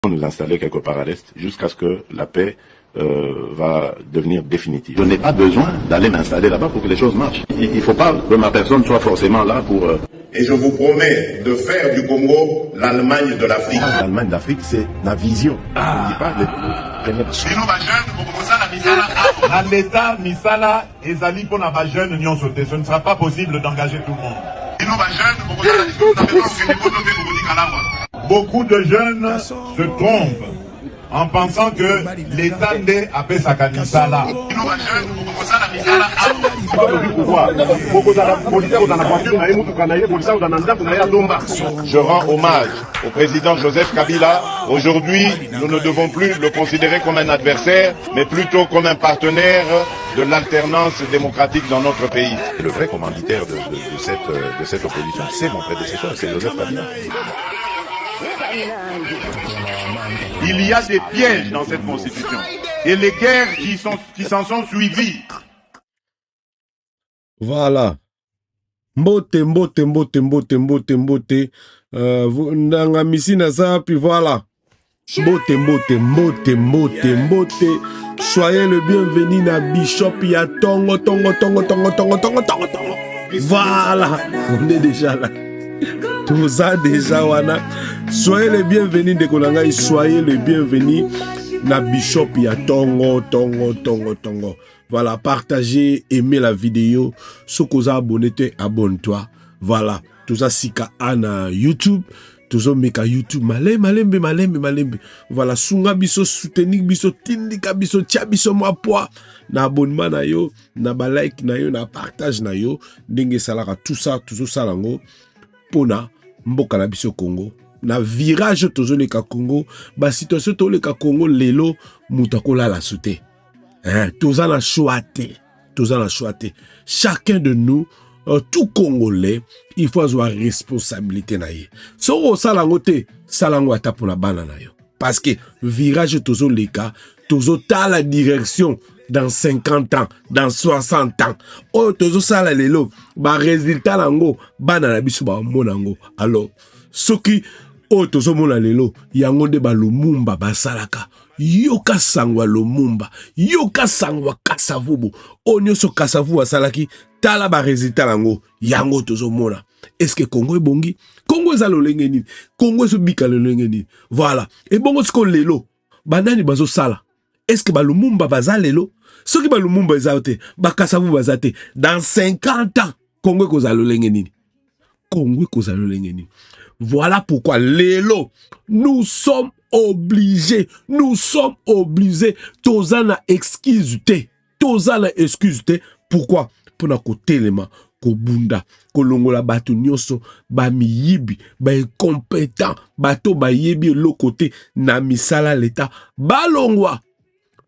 nous installer quelque part à l'Est jusqu'à ce que la paix va devenir définitive. Je n'ai pas besoin d'aller m'installer là-bas pour que les choses marchent. Il ne faut pas que ma personne soit forcément là pour... Et je vous promets de faire du Congo l'Allemagne de l'Afrique. L'Allemagne d'Afrique, c'est la vision. Je ne dis pas l'État misala ezali pour na jeune nyonso sauté. Ce ne sera pas possible d'engager tout le monde. Beaucoup de jeunes se trompent en pensant que l'État n'est à Pesakanisala. Je rends hommage au président Joseph Kabila. Aujourd'hui, nous ne devons plus le considérer comme un adversaire, mais plutôt comme un partenaire de l'alternance démocratique dans notre pays. Le vrai commanditaire de cette opposition, c'est mon prédécesseur, c'est Joseph Kabila. Il y a des pièges dans cette constitution et les guerres qui s'en sont suivies. Voilà. Mbote. Nanga misina ça, puis voilà. Mbote. Soyez le bienvenu na Bishop ya tongo. Voilà. On est déjà là. Tout ça déjà wana. Soyez les bienvenus de Konanga, soyez les bienvenus na Bishop ya tongo. Voilà, partagez, aimez la vidéo. Si vous êtes abonné, abonne-toi. Voilà, tout ça sika na YouTube. Tout ça meka YouTube malembe. Voilà, sunga biso soutenir biso tindika biso tia biso mwa poa na abonnement na yo, na ba like na yo, na partage na yo. Ndenge salaka tout ça salango. Pona mboka na biso Congo na virage tozoleka Congo ba situation toleka Congo lelo mutakola la soute toza na choate chacun de nous tout Congolais il faut avoir responsabilité na ye so salango te salango ata pona bana na yo parce que virage tozoleka tozota la direction dans 50 ans, dans 60 ans. Oh, tozo sala lelo, ba résultat nango, bana na biso ba monango. Alors, soki oh tozo mona lelo, yango de ba lumumba ba salaka. Yoka sangwa lumumba, yoka sangwa kasavubu. Oh nyoso kasavu salaki, tala ba résultat nango, yango tozo mona. Est-ce que Congo est bongi? Congo za lolenge nini? Congo so bika lolenge nini? Voilà. Et bongo sko lelo, banani bazo sala. Est-ce que ba lumumba baza lelo? Ce qui va le monde bazate, bakasavu bazate, dans 50 ans, Congo kozalo lengeni. Congo kozalo lengeni. Voilà pourquoi lelo, nous sommes obligés, tozana excuse te, pourquoi? Pour na kotelema, ko bunda, ko longola bato nyonso, ba miyibi, ba incompétent, bato ba yebi lo côté na misala l'État, balongwa.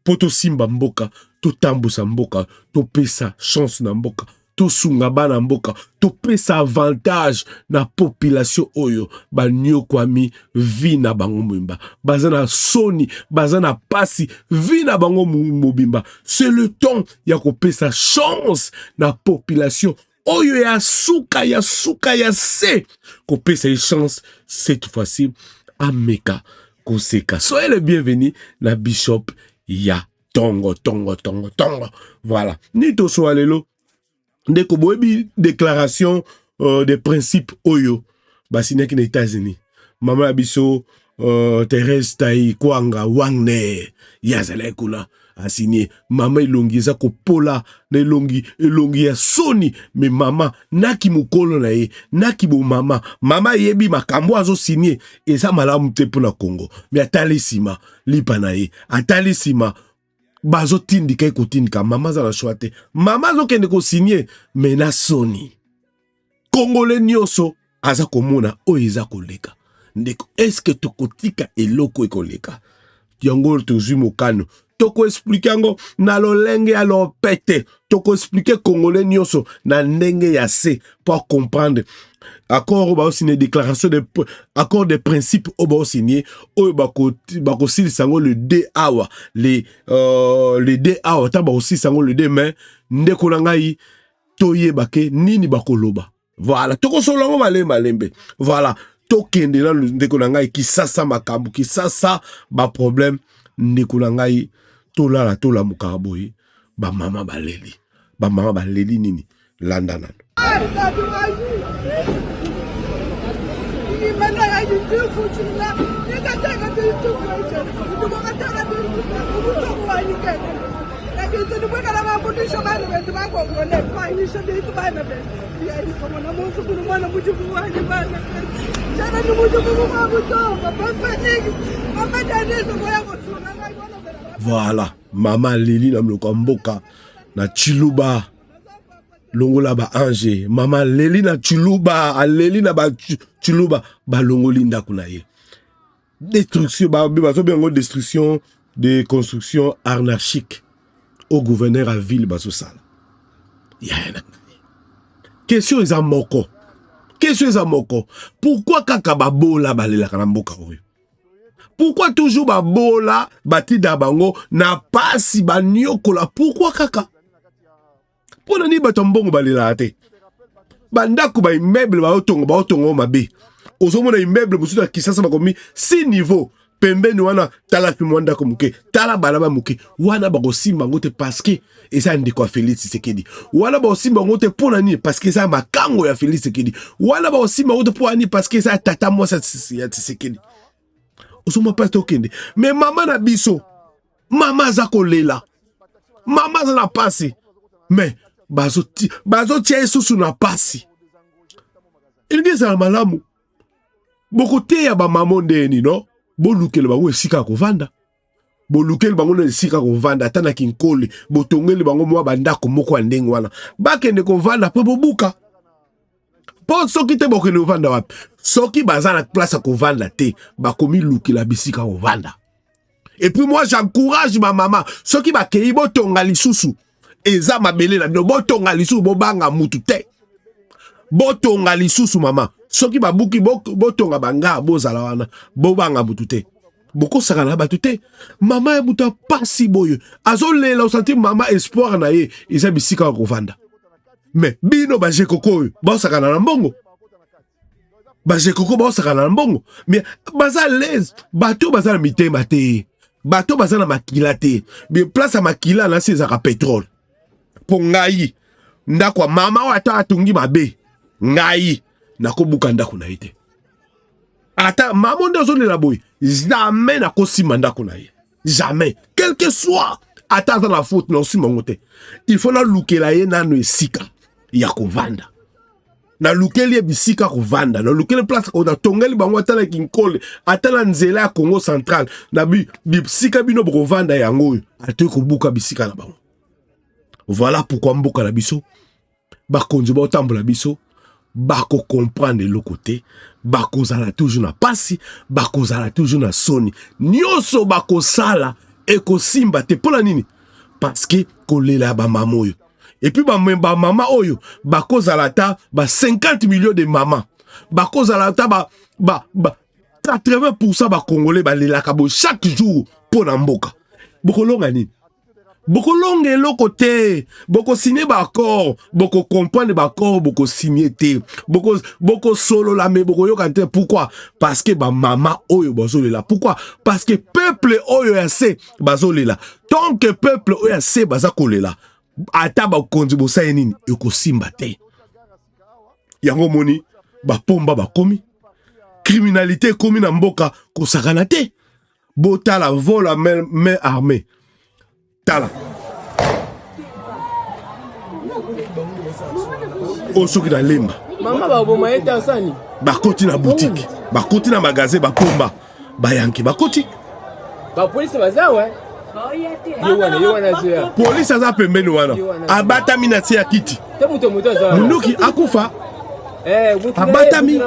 Poto simba mboka, to tambusa mboka, to pesa chance na mboka, to sunga bana mboka, to pesa avantage na population oyo, ba nyo kwami vi na bango mwimba, bazana soni, bazana pasi, vi na bango mobimba. C'est le temps ya ko pesa chance na population oyo ya suka ya se, ko pesa chance cette fois-ci ameka koseka. Soyez le bienvenu na Bishop ya tongo. Voilà. Nito soalelo. Ndeko boebi déclaration des principes oyo. Basineki na États-Unis. Mama abiso Thérèse Tai Kwanga Wangne. Yazale kuna asigné. Mama ilongi za ko pola na ilongi ya soni. Mais mama naki mukolo na ye. Naki bo mama. Mama yebi makambo azo signé. Eza malamu te pona Congo. Mais atali sima. Lipa na ye. Atali sima. Bazo tindika ekotindika. Mama za na choate. Mama zo kende ko signé. Mena soni. Congolais nyoso. Aza komona. Oiza koleka. Ndeko. Est-ce que tokotika eloko ekoleka? Yango tozui mokano. Toko expliquer ngo na lolenge ya lopete. Toko expliquer Congolais nyoso na ndenge ya se pour comprendre. Accord ba signé déclaration de accord de principe au ba signé o bako sil sango le D-hour les D-hour ta ba aussi sango le demain ndeko na ngai toye bake nini bakoloba. Voilà, toko solongo malembe. Voilà. tokende na ndeko na ngai kisasa makambo kisasa ba problème ndeko na ngai tolala tolamuka boye ba mama baleli nini landa nano Voilà, mama Leli na mloko mboka na Chiluba longola ba ange, mama Leli na Chiluba, aleli na ba Chiluba ba longoli ndako na ye. Destruction destruction de construction anarchique au gouverneur à ville baso sala. Question eza moko. Pourquoi kaka babola balela kana mboka oyo? Pourquoi toujours babola batida bango na pasi banyokola? Pourquoi kaka? Pona ni batombongo balela te. Bandako ba immeuble ba otongo mabe. Ozomona immeuble busuda kisasa bakomi 6 niveaux. Pembeni wana tala fimwanda komuke tala balaba muke wana bakosimba ngote parce que eza ndiko ya Félix Tshisekedi wana bakosimba ngote pona ni parce que eza makango ya Félix Tshisekedi wana bakosimba ngote pona ni parce que eza tata mwasa ya Tshisekedi osoma pas tokende mais mama na biso mama za kolela mama za na pasi mais bazo tia esusu na pasi ingeza malamu bokote ya ba mamonde ni no bolukele bango esika kovanda bolukele bango na esika kovanda atana kinkole botongeli bango mwa bandako moko ya ndenge wana bakende kovanda po bobuka po soki te bokende kovanda wapi soki baza na place ya kovanda te bakomi lukela bisika kovanda. Et puis moi j'encourage ma maman soki bakei botonga lisusu eza mabele na bino botonga lisusu bobanga mutu te botonga lisusu mama soki babuki botonga banga bozala wana bobanga mutu te boko sakana batu te mama ya mutu pasi boyo azolela osanti mama espoir na ye eza bisika kovanda mais bino baje koko bosakana na mbongo baje koko bosakana na mbongo mais baza l'aise bato baza na mitema te bato baza na makila te bien place ya makila na sezaka pétrole po ngai ndako mama wata atungi mabe ngai nakobuka ndako na ite ata mama ndo zolela boy jamais nakosima ndako na ye jamais quel que soit ata za la faute na osima ngote il faut na lukela ye nano esika ya kovanda na lukeli ya bisika kovanda na lukeli place ko na tongeli bango atala kinkole atala nzela ya Congo central na bisika bino kovanda yango ate ko buka bisika na bango. Voilà pourquoi mboka na biso bakonzi ba otambola biso bako comprendre le côté bako zala toujours na pasi bako zala toujours na soni nyoso bako sala eko simba te pola nini parce que kolela ba mamoyo et puis ba mama oyo bako zala ta ba 50 millions de maman bako zala ta ba 80% ba congolais ba lela kabo chaque jour pona mboka boko longa nini boko longa eloko te boko signer ba accord boko comprendre ba accord boko signer te boko solo la me boko yoka te pourquoi parce que ba mama oyo bazolela pourquoi parce que peuple oyo ya se bazolela tant que peuple oyo ya se bazakolela ata ba konzi bosa nini ekosimba te yango moni ba pomba ba komi criminalité komi na mboka kosakana te botala vola main armée tala osoki na lemba mama baboma eta sani bakoti na boutique bakoti na magasin bapomba bayanki bakoti ba police bazawa police aza pembeni wana abatami na se ya kiti munduki akufa abatami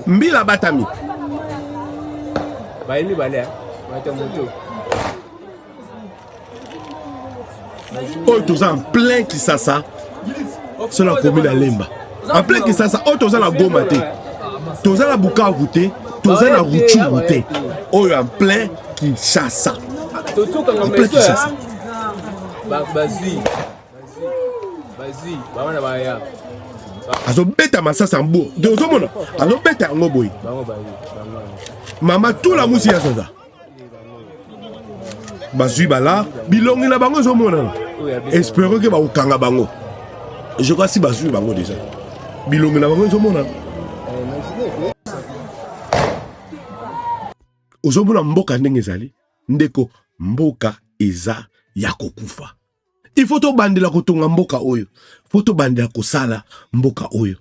mbila abatami bayimi bale oyo toza en plein Kisasa sola komi na lemba en plein Kisasa oyo toza na Goma te toza na Bukavu te toza na Rutshuru te oyo en plein Kinshasa en plein Kinshasa bazi bana baya azobeta masasa mbo de ozomona azobeta yango boye mama tout la musi ya saza bazwi bala bilongi na bango ezomona espérons que bakokanga bango je crois si bazwi bango déjà bilongi na bango ezomona ozomona mboka ndenge ezali ndeko mboka eza ya kokufa. Il faut tobandela kotonga mboka oyo. Faut tobandela kosala mboka oyo.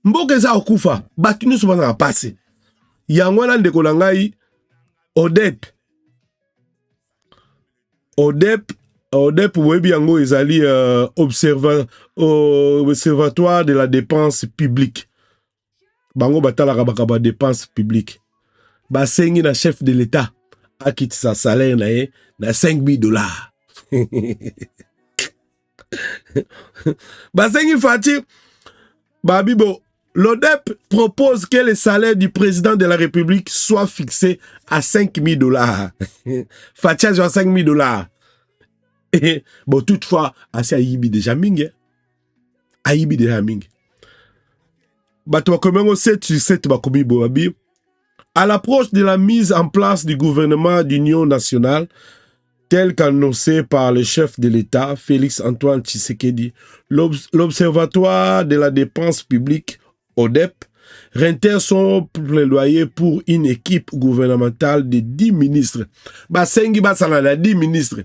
Mboka eza kokufa, batu nyonso baza pase. Yango wana ndeko na ngai ODEP boyebi yango ezali observatoire de la dépense publique. Bango batalaka bakaba dépense publique. Basengi na chef de l'État akitisa salaire na ye na $5,000. Basengi Fati Babibo, l'ODEP propose que le salaire du président de la République soit fixé à $5,000. Fati a $5,000. Bon, toutefois, assez Aïbi déjà ming. Aïbi déjà ming. Bato bakomengo 7 sur 7 bakomi boabi. À l'approche de la mise en place du gouvernement d'union nationale, tel qu'annoncé par le chef de l'État, Félix-Antoine Tshisekedi, l'Observatoire de la dépense publique, ODEP, réitère son plaidoyer pour une équipe gouvernementale de 10 ministres. Basengi basalana 10 ministres.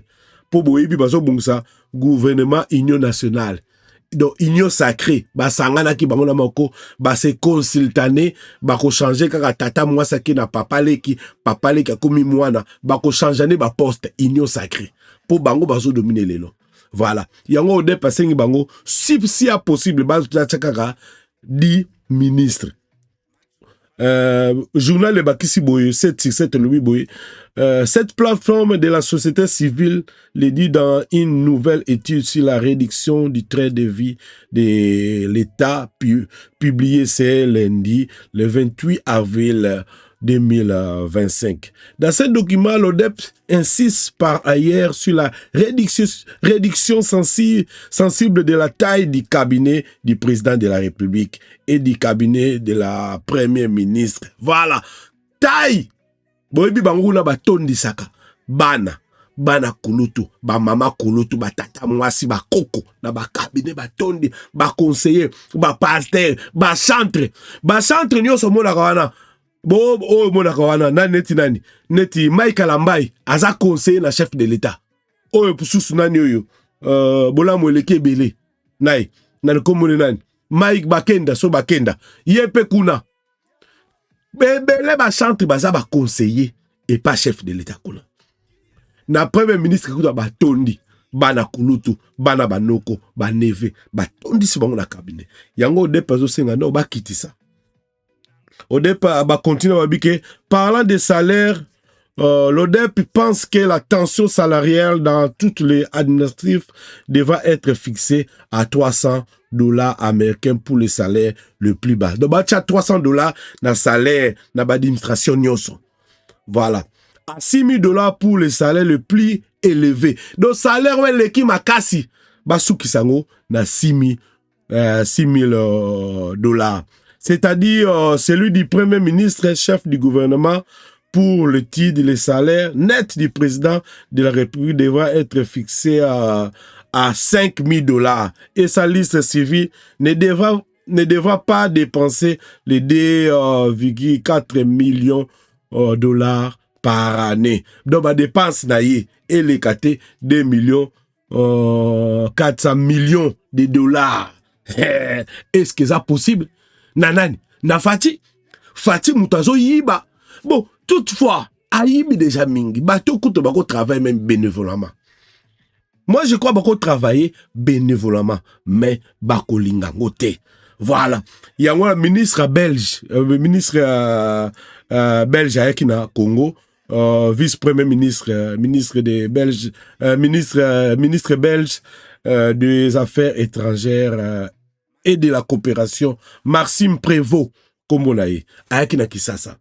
Pour boyebi baso bungsa, gouvernement union nationale. Donc, union sacrée, basangana ki bango na moko, se consultané, bako changer kaka tata mwasa ki na papa leki akomi mwana, bako changer ba poste, union sacrée. Pour bango baso dominer lelo. Voilà. Yango ode pasengi bango, si a possible, baso kaka 10 ministres. Journal de Bakissi Boye, 7 Louis Boye. Cette plateforme de la société civile le dit dans une nouvelle étude sur la réduction du trait de vie de l'État publiée ce lundi, le 28 avril 2025. Dans ce document, l'ODEP insiste par ailleurs sur la réduction sensible de la taille du cabinet du président de la République et du cabinet de la première ministre. Voilà. Taille! Boyebi banguna batondi saka. Bana kulutu, ba mama kulutu, ba tata mwasi, ba koko, na ba cabinet batondi, ba conseiller, ba pasteur, ba chantre. Ba chantre nyoso mona kawana. Bo mona kawana na neti Mike Alambai aza conseiller na chef de l'État. Oyo pususu nani oyo bola mweleke bele. Nai na komone nani Mike Bakenda so Bakenda. Yepe kuna. Bele ba chantre baza ba conseiller et pas chef de l'État kuna. Na premier ministre kuta ba tondi bana kulutu bana banoko ba neve ba tondi si bango na cabinet. Yango de peso senga no ba kitisa. Au départ, parlant des salaires, l'ODEP pense que la tension salariale dans toutes les administratifs devra être fixée à $300 américains pour les salaires le plus bas. Donc, il y a $300 dans le salaire dans l'administration. Voilà. À $6,000 pour les salaires le plus élevé. Donc, salaire, l'équipe m'a cassé. Basuki sango, na $6,000. C'est-à-dire celui du premier ministre et chef du gouvernement pour le titre, les salaires nets du président de la République devra être fixé à $5,000 et sa liste civile ne devra pas dépenser les 2,4 millions par année. Donc, ma dépense naïe et les 2 millions 400 millions de dollars. Est-ce que c'est possible? Nanani, na Fati mutazo yiba. Bon, toutefois, ayibi déjà mingi. Bato kuto bako travaille même bénévolement. Moi, je crois bako travailler bénévolement, mais bako lingangote. Voilà. Il y a un ministre belge, belge avec na Congo, vice-premier ministre, ministre belge des Affaires étrangères et de la coopération, Maxime Prévost, comme on a dit, avec Nakisasa.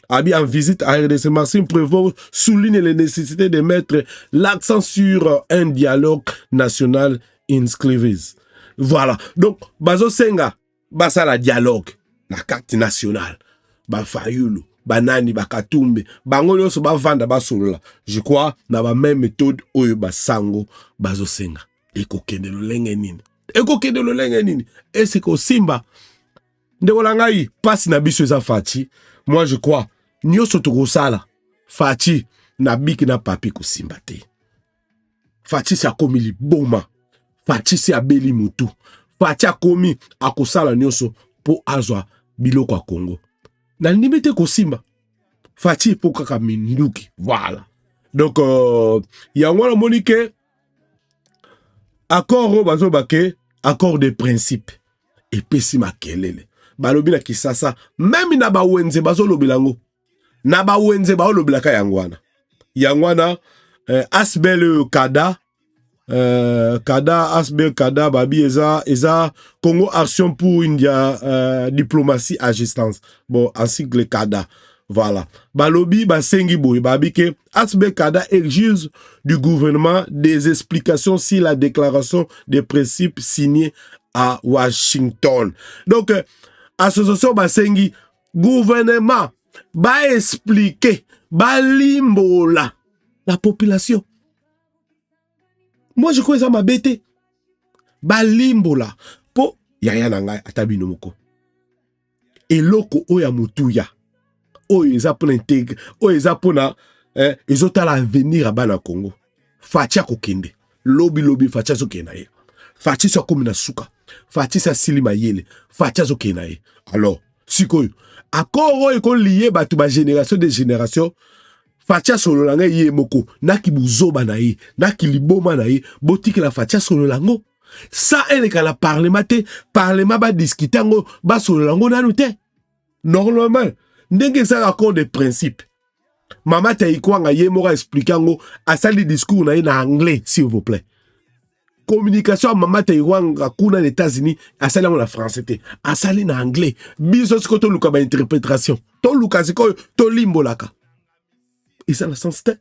En visite à RDC, Maxime Prévost souligne la nécessité de mettre l'accent sur un dialogue national inclusif. Voilà. Donc, bazo senga, basa la dialogue, na carte nationale, ba fayulu, banani, ba katumbe, bango yoso ba vanda ba solola. Je crois, na ba même méthode, oyo ba sango, bazo senga. Eko kende lo lenge nini. Eko kende lo lenge nini. Et c'est ko simba, ndeko langai, passe na biso eza fati, moi je crois, nyoso toko sala, fati, na biki na papi ko simba te. Fati si akomi li boma. Fati si abeli mutu. Fati akomi akosala nyonso po azwa biloko ya Congo. Na nimete kosimba. Fati po kaka minduki. Voilà. Donc, yango na monike accord bazo bake, accord de principe. Et pesi makelele. Balobi na kisasa, même na ba wenze bazo lobilango. Na ba wenze ba lobilaka yangwana. Yangwana Asbel Kada Asbel Kada Babi Eza Congo Action pour une diplomatie assistance. Bon, en sigle Kada. Voilà. Balobi Basengi Boy Babi ke Asbel Kada exige du gouvernement des explications sur la déclaration des principes signée à Washington. Donc, association Basengi, gouvernement ba expliquer, ba limbola la population. Moi, je crois que ça m'a bêté. Balimbola. Po, yaya nangai, atabino moko. Et loko oya mutuya. Oyo eza pona intègre. Oyo eza pona, ezota l'avenir à bana Congo. Fatia kokende. Lobi, fatia zo kenaye. Fatia so komina suka. Fatia sa silima yele. Fatia zo kenaye. Alors, sikoyo. Akoro eko lié batu ba génération de génération. Fatia solo langa ye moko, naki buzoba na ye, naki liboma na ye, botiki la fatia solo lango. Ça, elle est qu'à la parlement ba discuter ngo, ba solo lango nanu te. Normalement, ndenge ça accord de principe. Mama te ikwanga ye mora expliquer ngo, asali discours na ye na anglais, s'il vous plaît. Communication mama te ikwanga kuna les États-Unis, asali ngo na français te, asali na anglais. Biso siko to luka ba interprétation. To luka siko to limbolaka. Et ça la sensité.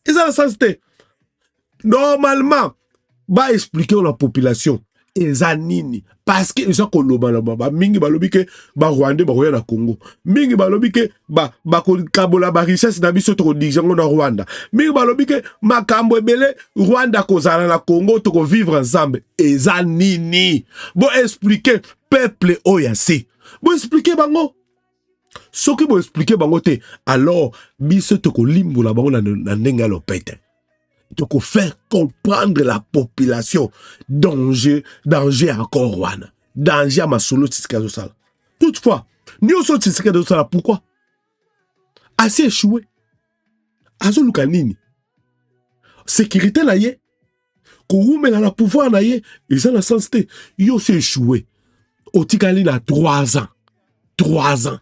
Et ça la sensité. Normalement, va expliquer à la population. Et ça nini. Parce que ils ont koloba là-bas. Mingi balobi ke ba Rwanda ba roya na Congo. Mingi balobi ke ba kabola ba richesse na biso to dirigeant na Rwanda. Mingi balobi ke makambo ebele Rwanda kozala na Congo to vivre ensemble. Et ça nini. Bon expliquer peuple oyase. Bon expliquer bango. Ce qui vous expliquer bangote, alors biso toko limbola bango na ndenga lopete. Toko faire comprendre la population danger encore wana. Danger à masolo tsikazo sala. Toutefois, nyoso tsikazo sala pourquoi? Assez échoué. Azo luka nini? Sécurité na ye. Ko umela na pouvoir na ye, ils ont la sensité. Yo c'est échoué. Otikali na 3 ans. 3 ans.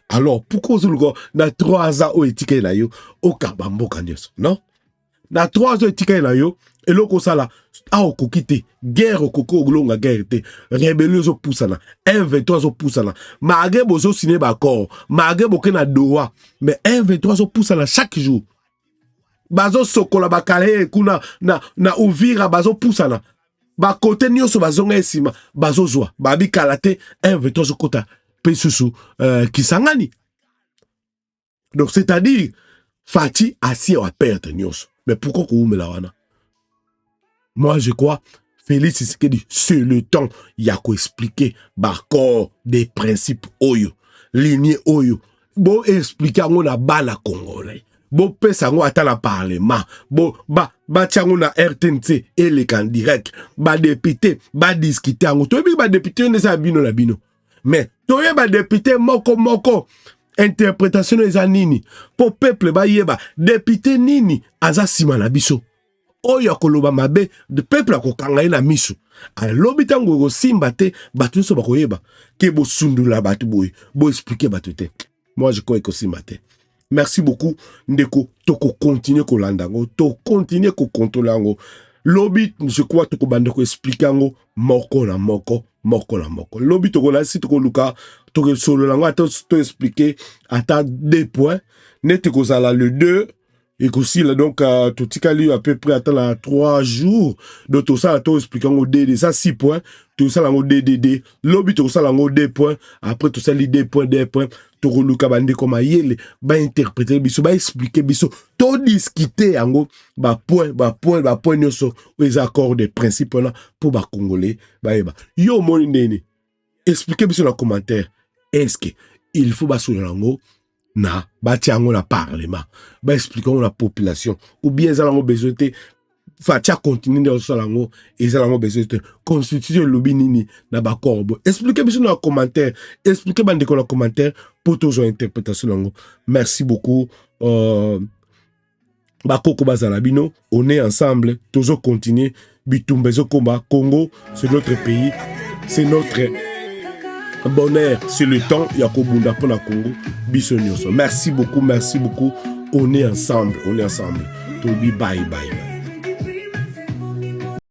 Alors, pourquoi vous na 3 ans au étiquette là yo au kabambo kanyoso, non? Na 3 ans étiquette là yo et loko sala a okokite guerre okoko glonga guerre te rébellion zo poussana M23 zo poussana magé bozo signé ba accord magé bokena doa mais M23 zo poussana chaque jour bazo sokola bakale kuna na uvira bazo poussana ba côté nyoso bazonga esima bazo zwa babi kalate M23 zo kota Pesusu Kisangani. Donc c'est-à-dire Fati assis à perdre nyos. Mais pourquoi qu'on me la wana? Moi je crois Félix Tshisekedi c'est le temps il y a qu'à expliquer d'accord des principes oyo, lignée oyo. Bon expliquer on a bala congolais. Bon pesa ngo ata la parlement. Bon ba tiango na RTNC et les can direct. Ba député ba discuter ngo. To bi ba député ne sa bino la bino. Mais toye ba député moko interprétation eza nini pour peuple ba yeba député nini aza sima na biso oyo koloba mabe de peuple akokanga na miso alobi tango go simba te batu so bakoyeba ke bo sundula batu boy bo expliquer batu te. Moi je crois que simba te. Merci beaucoup ndeko toko continuer ko landango to continuer ko contrôler ngo lobi je crois toko bandeko expliquer ngo moko na moko. Lobi toko la si toko luka toko solo lango to expliquer ata 2 points. Nete ko sala le 2 Et aussi, là, donc, tout ce qu'il à peu près attend 3 jours. Donc, tout ça, tout expliquant au DD, ça 6 points. Tout ça, au DDD. Lobby, tout ça, au 2 points. Après, tout ça, les 2 points, 2 points. Tout le cabane, comme aïe, va interpréter, biso, va expliquer, biso, tout discuter, en gros, point, les accords des principes, là, pour les Congolais, yo, mon nene, expliquez, biso, dans le commentaire, est-ce qu'il faut, sur l'ango, na batiango na parlement ba expliquons la population ou bien zalango besoin te fatia continuer de salango et zalango besoin te constituer lobby nini na ba corbo expliquez bien dans commentaire expliquez bande dans commentaire pour toujours interprétation lango. Merci beaucoup ba koko bazalabino on est ensemble toujours continuer bitumbezo combat Congo c'est notre pays c'est notre bonheur, c'est le temps, Yakobunda pour la Congo, Bissonioso. Merci beaucoup, on est ensemble, Tobi, bye bye.